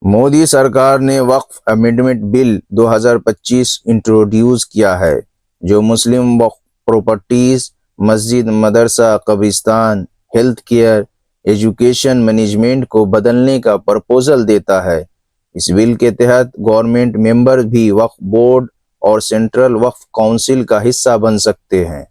मोदी सरकार ने वक्फ amendment bill 2025 introduce किया है, जो मुस्लिम वक्फ प्रॉपर्टीज, मस्जिद, मदरसा, कब्रिस्तान, हेल्थ केयर, एजुकेशन मैनेजमेंट को बदलने का प्रपोजल देता है। इस बिल के तहत गवर्नमेंट मेंबर भी वक्फ बोर्ड और सेंट्रल वक्फ काउंसिल का हिस्सा बन सकते हैं।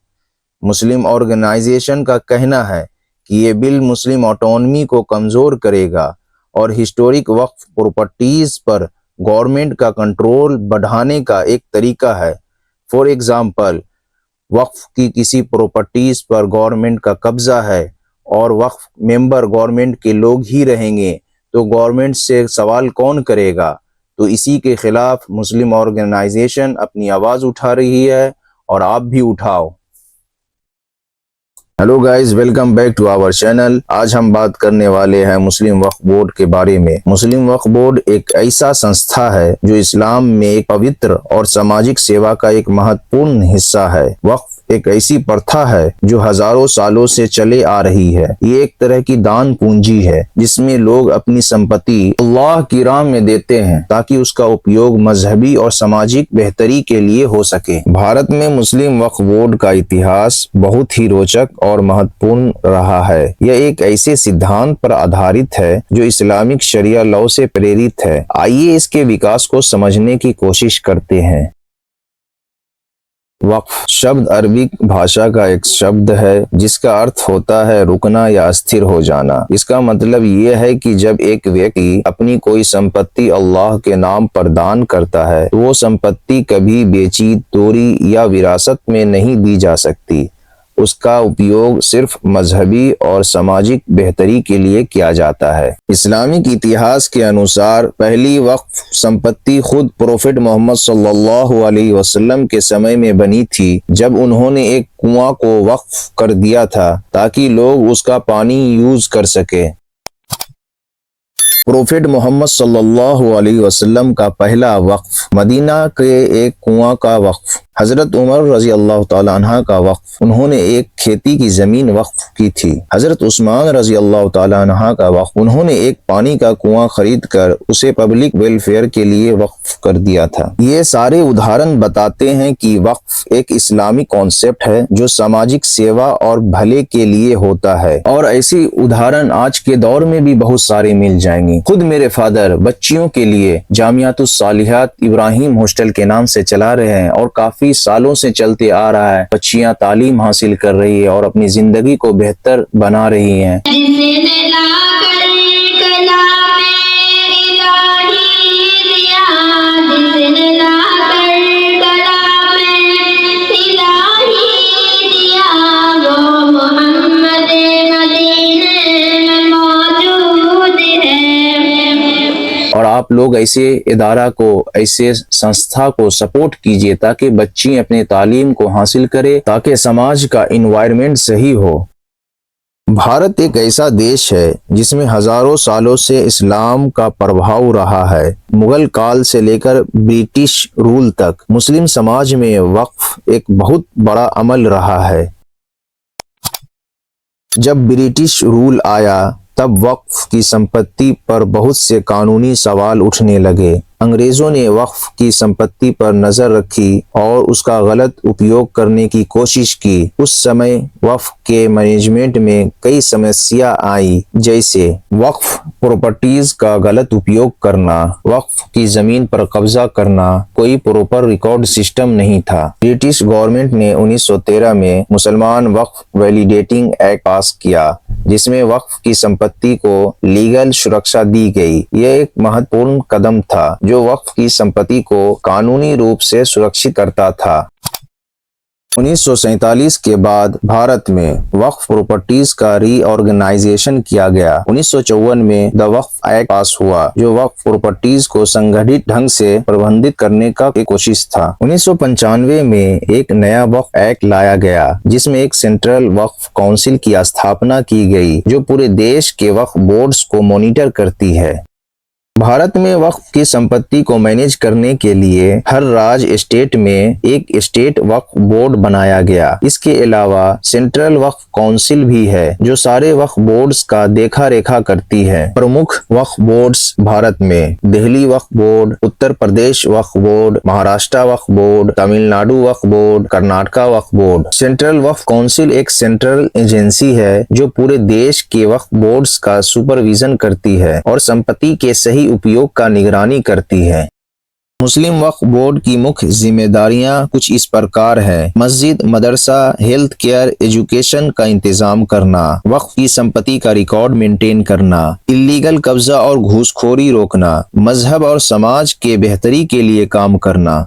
मुस्लिम ऑर्गेनाइजेशन का कहना है कि ये बिल मुस्लिम ऑटोनॉमी को कमज़ोर करेगा और हिस्टोरिक वक्फ प्रॉपर्टीज पर गवर्नमेंट का कंट्रोल बढ़ाने का एक तरीका है। फॉर एग्जांपल, वक्फ की किसी प्रॉपर्टीज पर गवर्नमेंट का कब्जा है और वक्फ मेंबर गवर्नमेंट के लोग ही रहेंगे, तो गवर्नमेंट से सवाल कौन करेगा? तो इसी के खिलाफ मुस्लिम ऑर्गेनाइजेशन अपनी आवाज़ उठा रही है और आप भी उठाओ। Hello guys, welcome back to our channel. आज हम बात करने वाले हैं मुस्लिम वक्फ बोर्ड के बारे में। मुस्लिम वक्फ बोर्ड एक ऐसा संस्था है जो इस्लाम में एक पवित्र और सामाजिक सेवा का एक महत्वपूर्ण हिस्सा है। वक्फ एक ऐसी प्रथा है जो हजारों सालों से चले आ रही है। ये एक तरह की दान पूंजी है जिसमें लोग अपनी संपत्ति अल्लाह की राह में देते हैं ताकि उसका उपयोग मजहबी और सामाजिक बेहतरी के लिए हो सके। भारत में मुस्लिम वक्फ बोर्ड का इतिहास बहुत ही रोचक और महत्वपूर्ण रहा है। यह एक ऐसे सिद्धांत पर आधारित है जो इस्लामिक शरिया लॉ से प्रेरित है। आइए इसके विकास को समझने की कोशिश करते हैं। वक्फ शब्द अरबिक भाषा का एक शब्द है जिसका अर्थ होता है रुकना या अस्थिर हो जाना। इसका मतलब यह है कि जब एक व्यक्ति अपनी कोई संपत्ति अल्लाह के नाम पर दान करता है तो वो संपत्ति कभी बेची, तोड़ी या विरासत में नहीं दी जा सकती। उसका उपयोग सिर्फ मजहबी और सामाजिक बेहतरी के लिए किया जाता है। इस्लामिक इतिहास के अनुसार पहली वक्फ संपत्ति खुद प्रोफेट मोहम्मद सल्लल्लाहु अलैहि वसल्लम के समय में बनी थी, जब उन्होंने एक कुआं को वक्फ कर दिया था ताकि लोग उसका पानी यूज कर सके। प्रोफेट मोहम्मद सल्लल्लाहु अलैहि वसल्लम का पहला वक्फ मदीना के एक कुआं का वक्फ। हजरत उमर रजी अल्लाह तआला अन्हा का वक्फ, उन्होंने एक खेती की जमीन वक्फ की थी। हजरत उस्मान रजी अल्लाह तआला अन्हा का वक्फ, उन्होंने एक पानी का कुआं खरीद कर उसे पब्लिक वेलफेयर के लिए वक्फ कर दिया था। ये सारे उदाहरण बताते हैं कि वक्फ एक इस्लामिक कॉन्सेप्ट है जो सामाजिक सेवा और भले के लिए होता है, और ऐसी उदाहरण आज के दौर में भी बहुत सारे मिल जाएंगे। खुद मेरे फादर बच्चियों के लिए जामियातुस सालिहात इब्राहिम हॉस्टल के नाम से चला रहे हैं और काफी सालों से चलते आ रहा है। बच्चियां तालीम हासिल कर रही है और अपनी जिंदगी को बेहतर बना रही हैं। और आप लोग ऐसे इदारा को, ऐसे संस्था को सपोर्ट कीजिए ताकि बच्ची अपने तालीम को हासिल करे, ताकि समाज का इन्वायरमेंट सही हो। भारत एक ऐसा देश है जिसमें हजारों सालों से इस्लाम का प्रभाव रहा है। मुगल काल से लेकर ब्रिटिश रूल तक मुस्लिम समाज में वक्फ एक बहुत बड़ा अमल रहा है। जब ब्रिटिश रूल आया तब वक्फ की संपत्ति पर बहुत से कानूनी सवाल उठने लगे। अंग्रेजों ने वक्फ की संपत्ति पर नजर रखी और उसका गलत उपयोग करने की कोशिश की। उस समय वक्फ के मैनेजमेंट में कई समस्या आई, जैसे वक्फ प्रॉपर्टीज का गलत उपयोग करना, वक्फ की जमीन पर कब्जा करना, कोई प्रॉपर रिकॉर्ड सिस्टम नहीं था। ब्रिटिश गवर्नमेंट ने 1913 में मुसलमान वक्फ वैलिडेटिंग एक्ट पास किया, जिसमें वक्फ की संपत्ति को लीगल सुरक्षा दी गई। यह एक महत्वपूर्ण कदम था जो वक्फ की संपत्ति को कानूनी रूप से सुरक्षित करता था। 1947 के बाद भारत में वक्फ प्रॉपर्टीज का रीऑर्गेनाइजेशन किया गया। 1954 में द वक्फ एक्ट पास हुआ जो वक्फ प्रॉपर्टीज को संगठित ढंग से प्रबंधित करने का एक कोशिश था। 1995 में एक नया वक्फ एक्ट लाया गया जिसमें एक सेंट्रल वक्फ काउंसिल की स्थापना की गई जो पूरे देश के वक्फ बोर्ड्स को मॉनिटर करती है। भारत में वक्फ की संपत्ति को मैनेज करने के लिए हर राज्य स्टेट में एक स्टेट वक्फ बोर्ड बनाया गया। इसके अलावा सेंट्रल वक्फ काउंसिल भी है जो सारे वक्फ बोर्ड्स का देखा रेखा करती है। प्रमुख वक्फ बोर्ड्स भारत में दिल्ली वक्फ बोर्ड, उत्तर प्रदेश वक्फ बोर्ड, महाराष्ट्र वक्फ बोर्ड, तमिलनाडु वक्फ बोर्ड, कर्नाटका वक्फ बोर्ड। सेंट्रल वक्फ काउंसिल एक सेंट्रल एजेंसी है जो पूरे देश के वक्फ बोर्ड्स का सुपरविजन करती है और संपत्ति के सही उपयोग का निगरानी करती है। मुस्लिम वक्फ बोर्ड की मुख्य जिम्मेदारियां कुछ इस प्रकार है। मस्जिद, मदरसा, हेल्थ केयर, एजुकेशन का इंतजाम करना, वक्फ की संपत्ति का रिकॉर्ड मेंटेन करना, इल्लीगल कब्जा और घूसखोरी रोकना, मजहब और समाज के बेहतरी के लिए काम करना।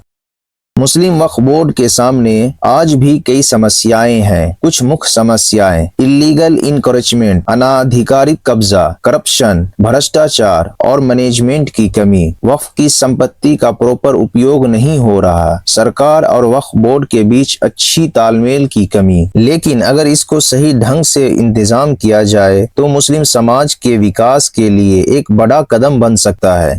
मुस्लिम वक्फ बोर्ड के सामने आज भी कई समस्याएं हैं। कुछ मुख्य समस्याएं: इल्लीगल इनक्रोचमेंट, अनाधिकारिक कब्जा, करप्शन, भ्रष्टाचार और मैनेजमेंट की कमी। वक्फ की संपत्ति का प्रॉपर उपयोग नहीं हो रहा। सरकार और वक्फ बोर्ड के बीच अच्छी तालमेल की कमी। लेकिन अगर इसको सही ढंग से इंतजाम किया जाए तो मुस्लिम समाज के विकास के लिए एक बड़ा कदम बन सकता है।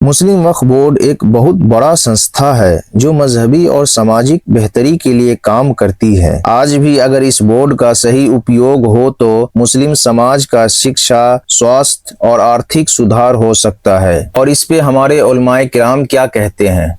मुस्लिम वक्फ बोर्ड एक बहुत बड़ा संस्था है जो मजहबी और सामाजिक बेहतरी के लिए काम करती है। आज भी अगर इस बोर्ड का सही उपयोग हो तो मुस्लिम समाज का शिक्षा, स्वास्थ्य और आर्थिक सुधार हो सकता है। और इस पे हमारे उलमाए किराम क्या कहते हैं?